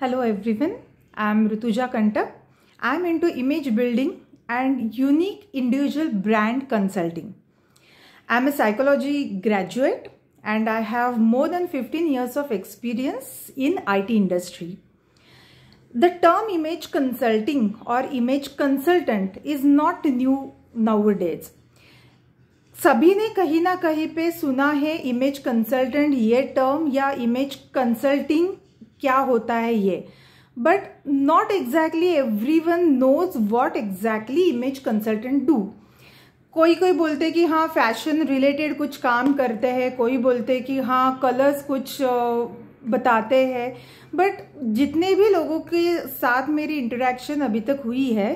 Hello everyone, I am Rutuja Kanta. I am into image building and unique individual brand consulting. I am a psychology graduate and I have more than 15 years of experience in IT industry. The term image consulting or image consultant is not new nowadays. सभी ने कहीं ना कहीं पे सुना है image consultant ये term या इमेज कंसल्टिंग क्या होता है ये, but not exactly everyone knows what exactly image consultant do. कोई बोलते कि हाँ फैशन रिलेटेड कुछ काम करते हैं, कोई बोलते कि हाँ कलर्स कुछ बताते हैं, बट जितने भी लोगों के साथ मेरी इंटरेक्शन अभी तक हुई है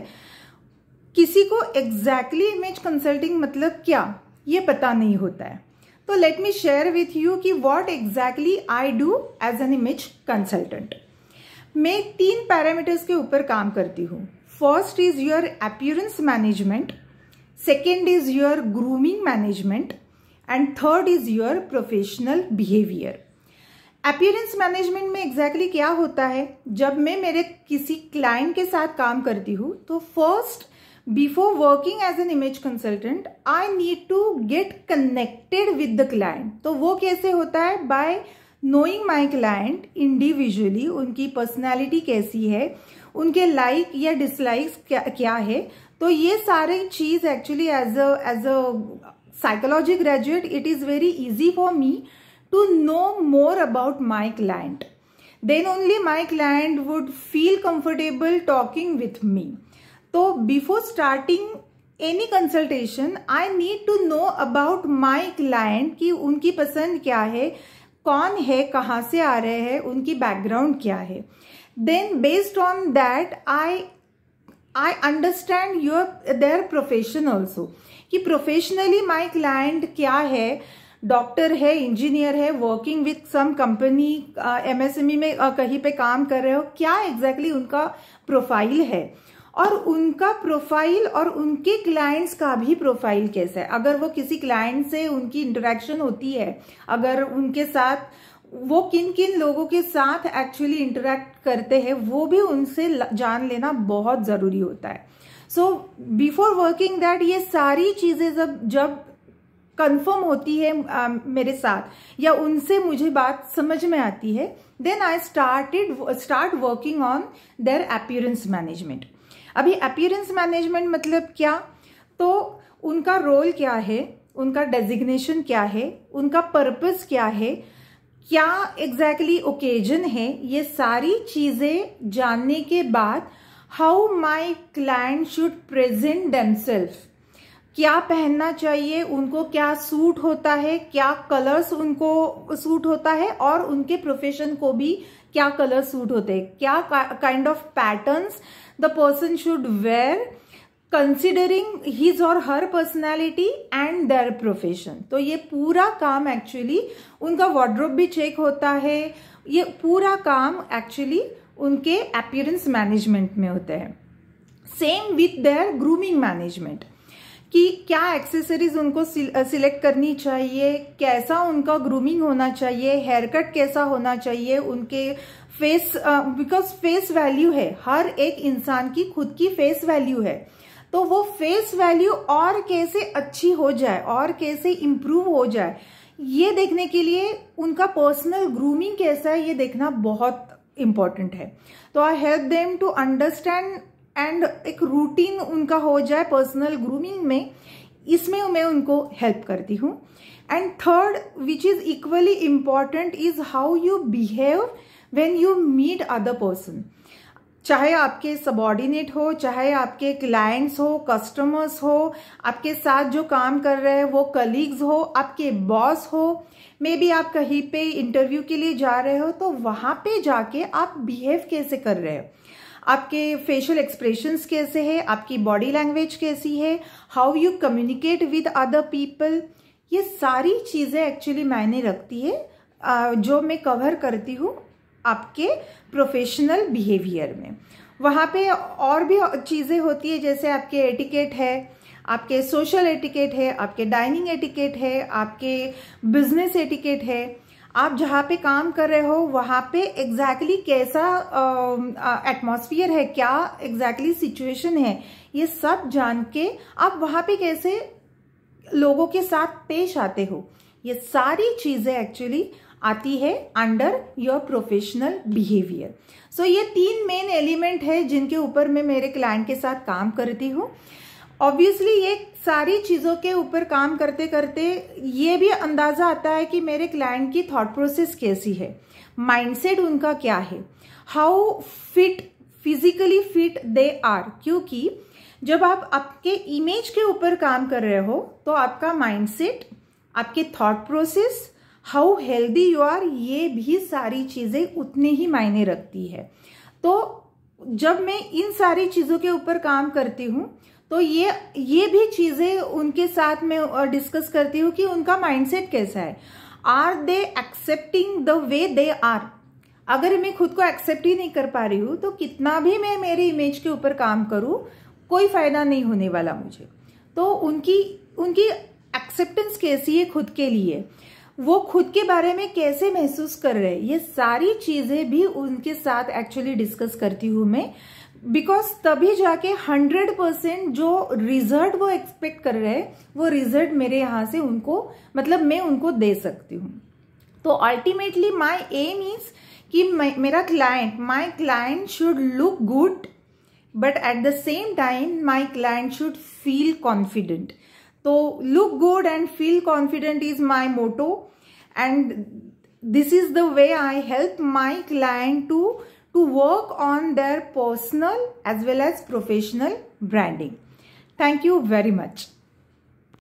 किसी को एग्जैक्टली इमेज कंसल्टिंग मतलब क्या ये पता नहीं होता है. तो let me share with you कि what exactly I do as an image consultant. मैं 3 पैरामीटर्स के ऊपर काम करती हूँ. First is your appearance management, second is your grooming management and third is your professional behaviour. Appearance management में exactly क्या होता है, जब मैं मेरे किसी क्लाइंट के साथ काम करती हूँ तो first before working as an image consultant I need to get connected with the client. तो वो कैसे होता है, by knowing my client individually, उनकी पर्सनैलिटी कैसी है, उनके लाइक या डिसलाइक्स क्या है. तो ये सारी चीज actually as a psychology graduate it is very easy for me to know more about my client. Then only my client would feel comfortable talking with me. तो before starting any consultation I need to know about my client कि उनकी पसंद क्या है, कौन है, कहाँ से आ रहे हैं, उनकी बैकग्राउंड क्या है. Then based on that I understand their profession also कि प्रोफेशनली माई क्लाइंट क्या है, डॉक्टर है, इंजीनियर है, working with some company, MSME में कहीं पे काम कर रहे हो, क्या एग्जैक्टली उनका प्रोफाइल है और उनका प्रोफाइल और उनके क्लाइंट्स का भी प्रोफाइल कैसा है. अगर वो किसी क्लाइंट से उनकी इंटरेक्शन होती है, अगर उनके साथ वो किन किन लोगों के साथ एक्चुअली इंटरेक्ट करते हैं वो भी उनसे जान लेना बहुत जरूरी होता है. सो बिफोर वर्किंग दैट ये सारी चीजें जब कंफर्म होती है मेरे साथ या उनसे मुझे बात समझ में आती है, then I start working on their appearance management. अभी अपीयरेंस मैनेजमेंट मतलब क्या, तो उनका रोल क्या है, उनका डेजिग्नेशन क्या है, उनका पर्पस क्या है, क्या एग्जैक्टली ओकेजन है, ये सारी चीजें जानने के बाद how my client should present themselves, क्या पहनना चाहिए, उनको क्या सूट होता है, क्या कलर्स उनको सूट होता है और उनके प्रोफेशन को भी क्या कलर सूट होते हैं, क्या kind of patterns the person should wear considering his और her personality and their profession. तो ये पूरा काम एक्चुअली उनका वार्डरोब भी चेक होता है, ये पूरा काम एक्चुअली उनके अपीयरेंस मैनेजमेंट में होता है. Same with their grooming management कि क्या एक्सेसरीज उनको सिलेक्ट करनी चाहिए, कैसा उनका ग्रूमिंग होना चाहिए, हेयर कट कैसा होना चाहिए, उनके फेस, बिकॉज फेस वैल्यू है, हर एक इंसान की खुद की फेस वैल्यू है. तो वो फेस वैल्यू और कैसे अच्छी हो जाए और कैसे इम्प्रूव हो जाए ये देखने के लिए उनका पर्सनल ग्रूमिंग कैसा है ये देखना बहुत इंपॉर्टेंट है. तो I help them to understand and एक रूटीन उनका हो जाए पर्सनल ग्रूमिंग में, इसमें मैं उनको हेल्प करती हूँ. And third which is equally important is how you behave when you meet other person. चाहे आपके सबॉर्डिनेट हो, चाहे आपके क्लाइंट्स हो, कस्टमर्स हो, आपके साथ जो काम कर रहे हैं वो कलीग्स हो, आपके बॉस हो, मे बी आप कहीं पे इंटरव्यू के लिए जा रहे हो तो वहां पे जाके आप बिहेव कैसे कर रहे हो, आपके फेशियल एक्सप्रेशंस कैसे है, आपकी बॉडी लैंग्वेज कैसी है, how you communicate with other people, ये सारी चीजें एक्चुअली मायने रखती है जो मैं कवर करती हूँ आपके प्रोफेशनल बिहेवियर में. वहाँ पे और भी चीजें होती है जैसे आपके एटिकेट है, आपके सोशल एटिकेट है, आपके डाइनिंग एटिकेट है, आपके बिजनेस एटिकेट है, आप जहाँ पे काम कर रहे हो वहाँ पे एग्जैक्टली कैसा एटमॉस्फेयर है, क्या एग्जैक्टली सिचुएशन है, ये सब जान के आप वहाँ पे कैसे लोगों के साथ पेश आते हो, ये सारी चीजें एक्चुअली आती है अंडर योर प्रोफेशनल बिहेवियर। सो ये 3 मेन एलिमेंट है जिनके ऊपर मैं मेरे क्लाइंट के साथ काम करती हूँ। ऑब्वियसली ये सारी चीज़ों के ऊपर काम करते करते ये भी अंदाज़ा आता है कि मेरे क्लाइंट की थॉट प्रोसेस कैसी है, माइंडसेट उनका क्या है, how physically fit they are. क्योंकि जब आप आपके इमेज के ऊपर काम कर रहे हो तो आपका माइंडसेट, आपके thought process, how healthy you are, ये भी सारी चीज़ें उतनी ही मायने रखती है। तो जब मैं इन सारी चीज़ों के ऊपर काम करती हूँ तो ये भी चीज़ें उनके साथ में डिस्कस करती हूँ कि उनका माइंडसेट कैसा है, are they accepting the way they are. अगर मैं खुद को एक्सेप्ट ही नहीं कर पा रही हूँ तो कितना भी मैं मेरे इमेज के ऊपर काम करूँ कोई फायदा नहीं होने वाला मुझे। तो उनकी एक्सेप्टेंस कैसी है खुद के लिए, वो खुद के बारे में कैसे महसूस कर रहे हैं, ये सारी चीजें भी उनके साथ एक्चुअली डिस्कस करती हूँ मैं। बिकॉज तभी जाके 100% जो रिजल्ट वो एक्सपेक्ट कर रहे हैं वो रिजल्ट मेरे यहाँ से उनको, मतलब मैं उनको दे सकती हूँ। तो अल्टीमेटली माई एम इज कि मेरा client, my client should look good but at the same time my client should feel confident. तो look good and feel confident is my motto, and this is the way I help my client to work on their personal as well as professional branding. Thank you very much.